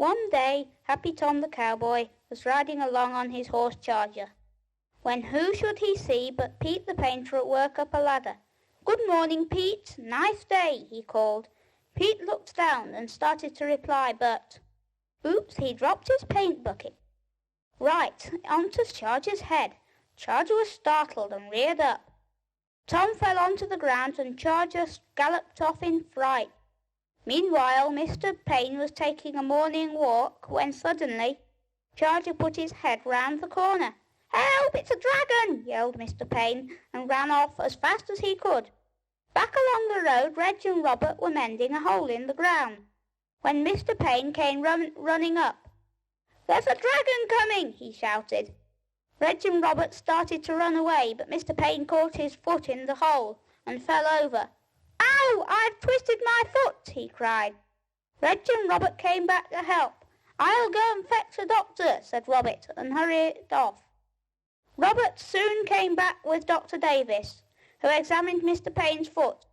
One day, Happy Tom the cowboy was riding along on his horse Charger, when who should he see but Pete the painter at work up a ladder. "Good morning, Pete. Nice day," he called. Pete looked down and started to reply, but oops, he dropped his paint bucket right onto Charger's head. Charger was startled and reared up. Tom fell onto the ground and Charger galloped off in fright. Meanwhile, Mr. Paine was taking a morning walk when suddenly Charger put his head round the corner. "Help! It's a dragon!" yelled Mr. Paine, and ran off as fast as he could. Back along the road, Reg and Robert were mending a hole in the ground, when Mr. Paine came running up. "There's a dragon coming!" he shouted. Reg and Robert started to run away, but Mr. Paine caught his foot in the hole and fell over. "Ow! I've twisted my foot!" he cried. Reg and Robert came back to help. "I'll go and fetch a doctor," said Robert, and hurried off. Robert soon came back with Dr. Davis, who examined Mr. Paine's foot.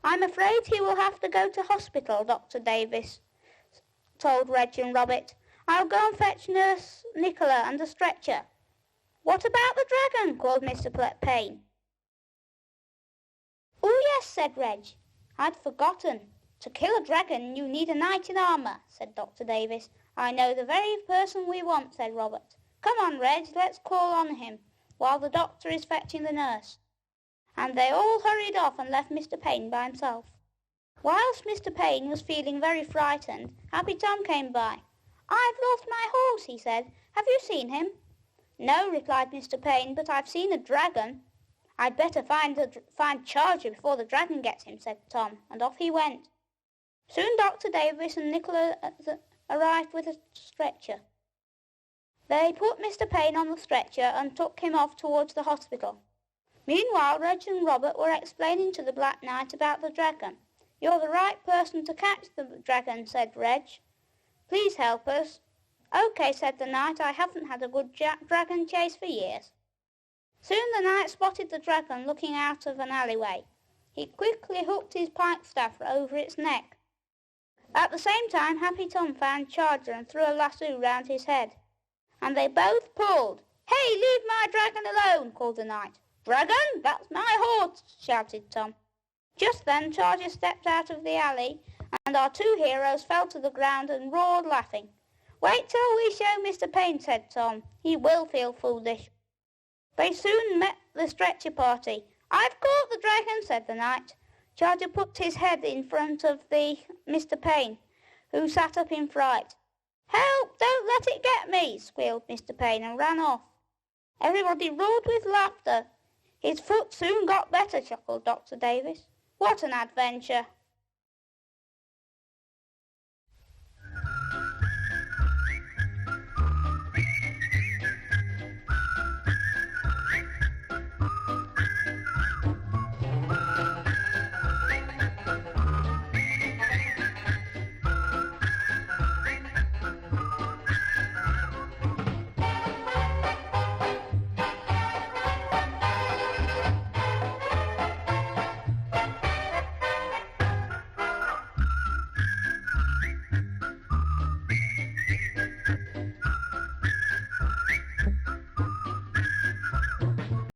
"I'm afraid he will have to go to hospital," Dr. Davis told Reg and Robert. "I'll go and fetch Nurse Nicola and a stretcher." "What about the dragon?" called Mr. Paine. "Oh, yes," said Reg. "I'd forgotten. To kill a dragon you need a knight in armour," said Dr. Davis. "I know the very person we want," said Robert. "Come on, Reg, let's call on him while the doctor is fetching the nurse." And they all hurried off and left Mr. Paine by himself. Whilst Mr. Paine was feeling very frightened, Happy Tom came by. "I've lost my horse," he said. "Have you seen him?" "No," replied Mr. Paine, "but I've seen a dragon." "I'd better find Charger before the dragon gets him," said Tom, and off he went. Soon Dr. Davis and Nicola arrived with a stretcher. They put Mr. Paine on the stretcher and took him off towards the hospital. Meanwhile, Reg and Robert were explaining to the Black Knight about the dragon. "You're the right person to catch the dragon," said Reg. "Please help us." "OK," said the knight. "I haven't had a good dragon chase for years." Soon the knight spotted the dragon looking out of an alleyway. He quickly hooked his pikestaff over its neck. At the same time, Happy Tom found Charger and threw a lasso round his head, and they both pulled. "Hey, leave my dragon alone!" called the knight. "Dragon? That's my horse!" shouted Tom. Just then Charger stepped out of the alley, and our two heroes fell to the ground and roared, laughing. "Wait till we show Mr. Paine," said Tom. "He will feel foolish." They soon met the stretcher party. "I've caught the dragon," said the knight. Charger put his head in front of Mr. Paine, who sat up in fright. "Help! Don't let it get me!" squealed Mr. Paine, and ran off. Everybody roared with laughter. "His foot soon got better," chuckled Dr. Davis. "What an adventure!"